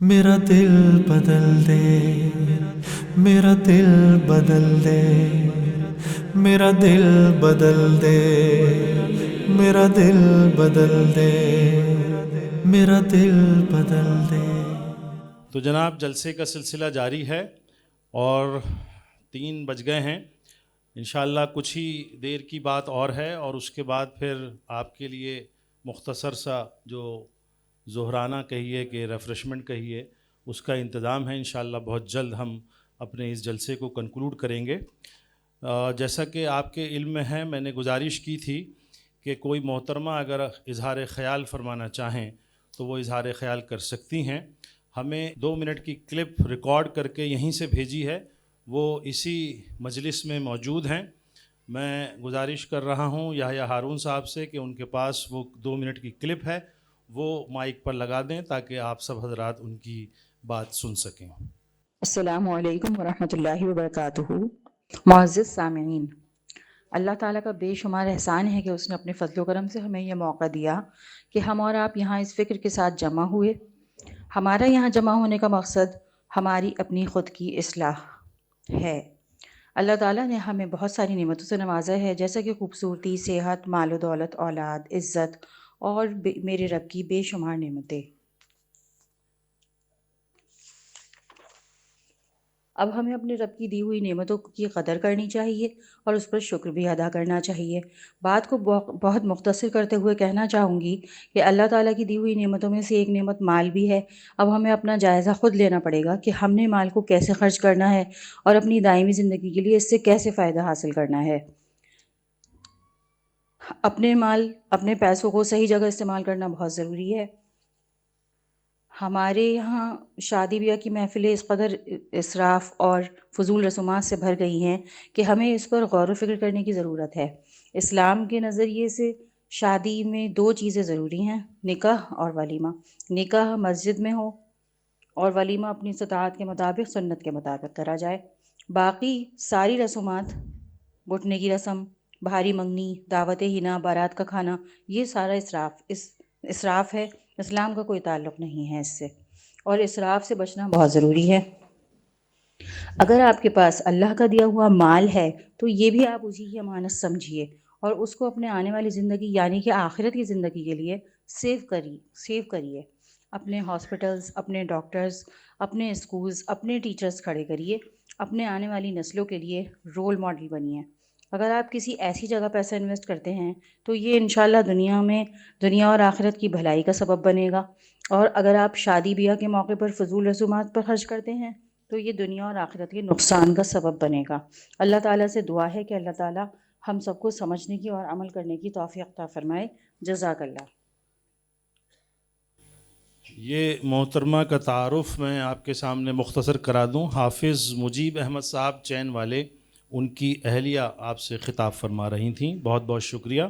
میرا دل بدل دے، میرا دل بدل دے، میرا دل بدل دے، میرا دل بدل دے، میرا دل بدل دے۔ تو جناب جلسے کا سلسلہ جاری ہے اور 3 بج گئے ہیں۔ انشاءاللہ کچھ ہی دیر کی بات اور ہے اور اس کے بعد پھر آپ کے لیے مختصر سا جو ظہرانہ کہیے کہ ریفریشمنٹ کہیے اس کا انتظام ہے۔ انشاءاللہ بہت جلد ہم اپنے اس جلسے کو کنکلوڈ کریں گے۔ جیسا کہ آپ کے علم میں ہے، میں نے گزارش کی تھی کہ کوئی محترمہ اگر اظہار خیال فرمانا چاہیں تو وہ اظہار خیال کر سکتی ہیں۔ ہمیں 2 منٹ کی کلپ ریکارڈ کر کے یہیں سے بھیجی ہے، وہ اسی مجلس میں موجود ہیں۔ میں گزارش کر رہا ہوں یحییٰ ہارون صاحب سے کہ ان کے پاس وہ 2 منٹ کی کلپ ہے، وہ مائک پر لگا دیں تاکہ آپ سب حضرات ان کی بات سن سکیں۔ السلام علیکم ورحمۃ اللہ وبرکاتہ۔ معزز سامعین، اللہ تعالیٰ کا بے شمار احسان ہے کہ اس نے اپنے فضل و کرم سے ہمیں یہ موقع دیا کہ ہم اور آپ یہاں اس فکر کے ساتھ جمع ہوئے۔ ہمارا یہاں جمع ہونے کا مقصد ہماری اپنی خود کی اصلاح ہے۔ اللہ تعالیٰ نے ہمیں بہت ساری نعمتوں سے نوازا ہے، جیسا کہ خوبصورتی، صحت، مال و دولت، اولاد، عزت اور میرے رب کی بے شمار نعمتیں۔ اب ہمیں اپنے رب کی دی ہوئی نعمتوں کی قدر کرنی چاہیے اور اس پر شکر بھی ادا کرنا چاہیے۔ بات کو بہت مختصر کرتے ہوئے کہنا چاہوں گی کہ اللہ تعالیٰ کی دی ہوئی نعمتوں میں سے ایک نعمت مال بھی ہے۔ اب ہمیں اپنا جائزہ خود لینا پڑے گا کہ ہم نے مال کو کیسے خرچ کرنا ہے اور اپنی دائمی زندگی کے لیے اس سے کیسے فائدہ حاصل کرنا ہے۔ اپنے پیسوں کو صحیح جگہ استعمال کرنا بہت ضروری ہے۔ ہمارے یہاں شادی بیاہ کی محفلیں اس قدر اسراف اور فضول رسومات سے بھر گئی ہیں کہ ہمیں اس پر غور و فکر کرنے کی ضرورت ہے۔ اسلام کے نظریے سے شادی میں 2 چیزیں ضروری ہیں، نکاح اور ولیمہ۔ نکاح مسجد میں ہو اور ولیمہ اپنی استطاعت کے مطابق سنت کے مطابق کرا جائے۔ باقی ساری رسومات، گھٹنے کی رسم، بھاری منگنی، دعوت حنا، بارات کا کھانا، یہ سارا اسراف ہے۔ اسلام کا کوئی تعلق نہیں ہے اس سے، اور اسراف سے بچنا بہت ضروری ہے۔ اگر آپ کے پاس اللہ کا دیا ہوا مال ہے تو یہ بھی آپ اسی کی امانت سمجھیے اور اس کو اپنے آنے والی زندگی یعنی کہ آخرت کی زندگی کے لیے سیو کریے۔ اپنے ہاسپٹلز، اپنے ڈاکٹرز، اپنے اسکولز، اپنے ٹیچرز کھڑے کریے، اپنے آنے والی نسلوں کے لیے رول ماڈل بنیے۔ اگر آپ کسی ایسی جگہ پیسہ انویسٹ کرتے ہیں تو یہ انشاءاللہ دنیا اور آخرت کی بھلائی کا سبب بنے گا، اور اگر آپ شادی بیاہ کے موقع پر فضول رسومات پر خرچ کرتے ہیں تو یہ دنیا اور آخرت کے نقصان کا سبب بنے گا۔ اللہ تعالیٰ سے دعا ہے کہ اللہ تعالیٰ ہم سب کو سمجھنے کی اور عمل کرنے کی توفیق عطا فرمائے۔ جزاک اللہ۔ یہ محترمہ کا تعارف میں آپ کے سامنے مختصر کرا دوں۔ حافظ مجیب احمد صاحب چین والے، ان کی اہلیہ آپ سے خطاب فرما رہی تھیں۔ بہت بہت شکریہ۔